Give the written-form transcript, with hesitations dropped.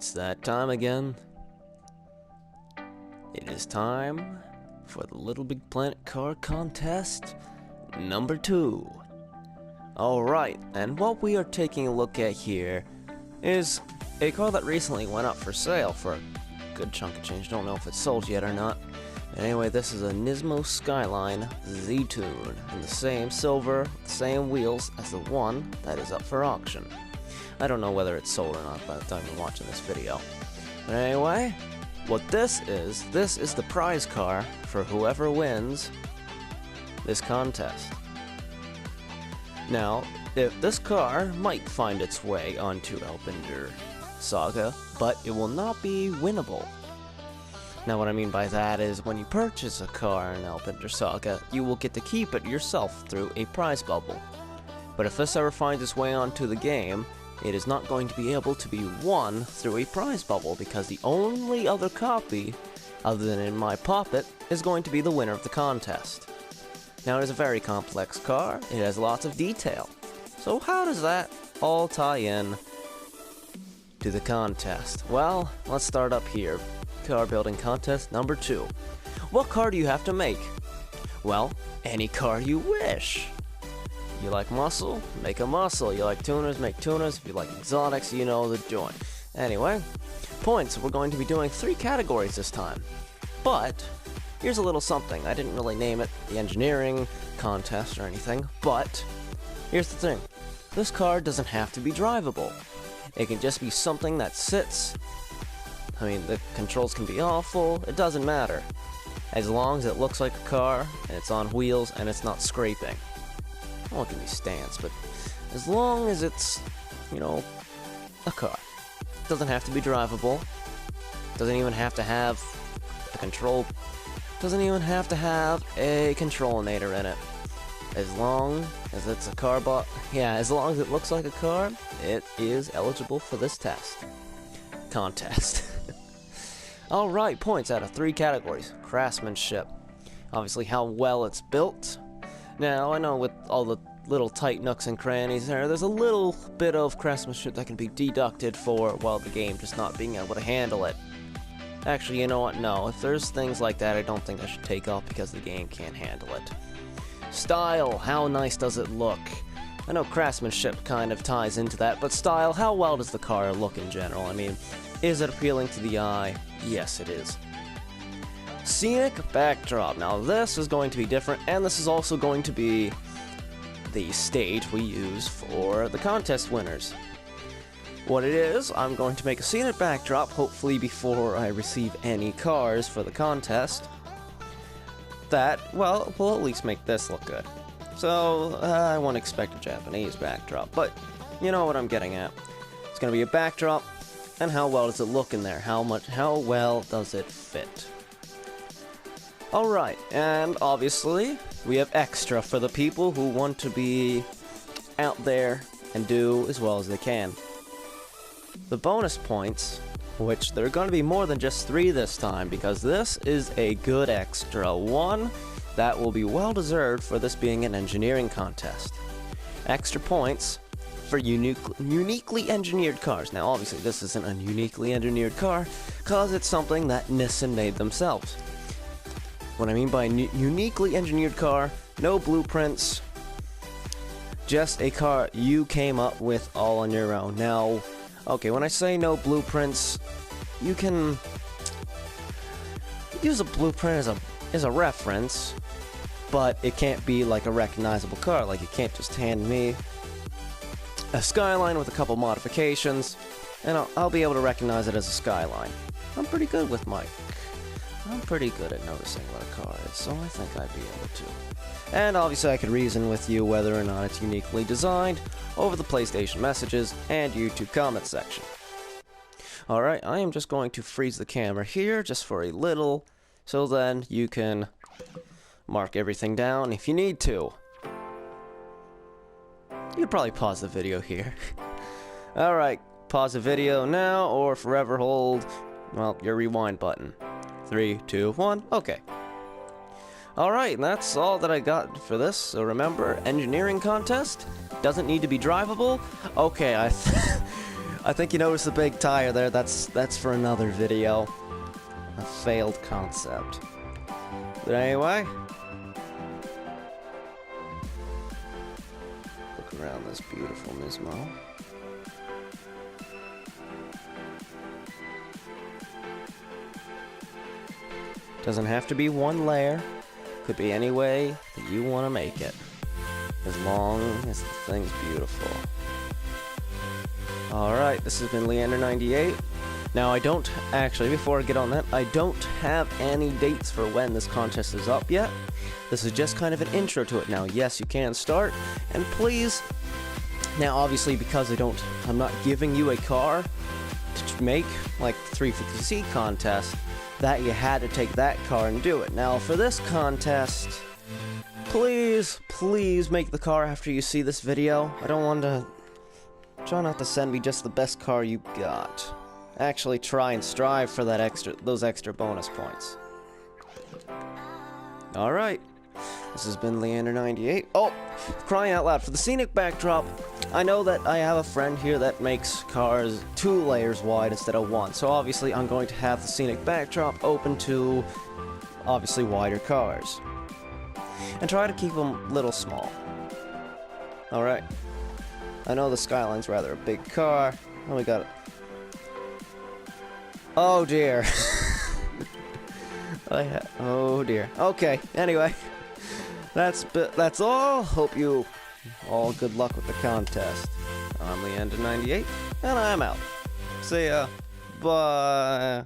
It's that time again. It is time for the Little Big Planet car contest number 2. Alright, and what we are taking a look at here is a car that recently went up for sale for a good chunk of change. Don't know if it's sold yet or not. Anyway, this is a Nismo Skyline Z-Tune in the same silver, same wheels as the one that is up for auction. I don't know whether it's sold or not by the time you're watching this video. But anyway, what this is the prize car for whoever wins this contest. Now, if this car might find its way onto Leander Saga, but it will not be winnable. Now what I mean by that is when you purchase a car in Leander Saga, you will get to keep it yourself through a prize bubble. But if this ever finds its way onto the game, it is not going to be able to be won through a prize bubble because the only other copy, other than in my pocket, is going to be the winner of the contest. Now it is a very complex car, it has lots of detail. So how does that all tie in to the contest? Well, let's start up here. Car building contest number 2. What car do you have to make? Well, any car you wish. You like muscle? Make a muscle. You like tuners? Make tuners. If you like exotics, you know the joint. Anyway, points. We're going to be doing 3 categories this time. But here's a little something. I didn't really name it the engineering contest or anything, but here's the thing. This car doesn't have to be drivable. It can just be something that sits. I mean, the controls can be awful, it doesn't matter. As long as it looks like a car, and it's on wheels, and it's not scraping. Well, it can be stance, but as long as it's, you know, a car. It doesn't have to be drivable. Doesn't even have to have a control. Doesn't even have to have a controlinator in it. As long as it's a car as long as it looks like a car, it is eligible for this contest. Alright, points out of 3 categories. Craftsmanship. Obviously how well it's built. Now, I know with all the little tight nooks and crannies there's a little bit of craftsmanship that can be deducted for, well, the game just not being able to handle it. Actually, you know what? No, if there's things like that, I don't think I should take off because the game can't handle it. Style. How nice does it look? I know craftsmanship kind of ties into that, but style, how well does the car look in general? I mean, is it appealing to the eye? Yes, it is. Scenic backdrop. Now this is going to be different, and this is also going to be the stage we use for the contest winners. What it is, I'm going to make a scenic backdrop, hopefully before I receive any cars for the contest. That, well, will at least make this look good. So, I won't expect a Japanese backdrop, but you know what I'm getting at. It's going to be a backdrop, and how well does it look in there? How well does it fit? Alright, and obviously, we have extra for the people who want to be out there and do as well as they can. The bonus points, which there are going to be more than just 3 this time, because this is a good extra one that will be well deserved for this being an engineering contest. Extra points for uniquely engineered cars. Now obviously this isn't a uniquely engineered car, because it's something that Nissan made themselves. What I mean by uniquely engineered car, no blueprints, just a car you came up with all on your own. Now, okay, when I say no blueprints, you can use a blueprint as a reference, but it can't be like a recognizable car. Like, you can't just hand me a Skyline with a couple modifications, and I'll be able to recognize it as a Skyline. I'm pretty good at noticing what a car is, so I think I'd be able to. And obviously I could reason with you whether or not it's uniquely designed over the PlayStation messages and YouTube comment section. Alright, I am just going to freeze the camera here just for a little, so then you can mark everything down if you need to. You could probably pause the video here. Alright, pause the video now or forever hold, well, your rewind button. 3, 2, 1, okay. Alright, that's all that I got for this. So remember, engineering contest doesn't need to be drivable. Okay, I think you noticed the big tire there. That's for another video. A failed concept. But anyway, look around this beautiful Nismo. Doesn't have to be one layer. Could be any way that you want to make it. As long as the thing's beautiful. Alright, this has been Leander98. Now I don't, actually, before I get on that, I don't have any dates for when this contest is up yet. This is just kind of an intro to it. Now, yes, you can start, and please, now obviously because I'm not giving you a car to make, like the 350C contest, that you had to take that car and do it. Now, for this contest, please make the car after you see this video. I don't want to... Try not to send me just the best car you got. Actually, try and strive for those extra bonus points. Alright. This has been Leander98. Oh! Crying out loud, for the scenic backdrop, I know that I have a friend here that makes cars 2 layers wide instead of 1. So obviously I'm going to have the scenic backdrop open to, obviously, wider cars. And try to keep them a little small. Alright. I know the Skyline's rather a big car. Oh, we got it. Oh dear. Oh dear. Okay, anyway. That's all. Hope you all good luck with the contest. I'm Leander98, and I'm out. See ya. Bye.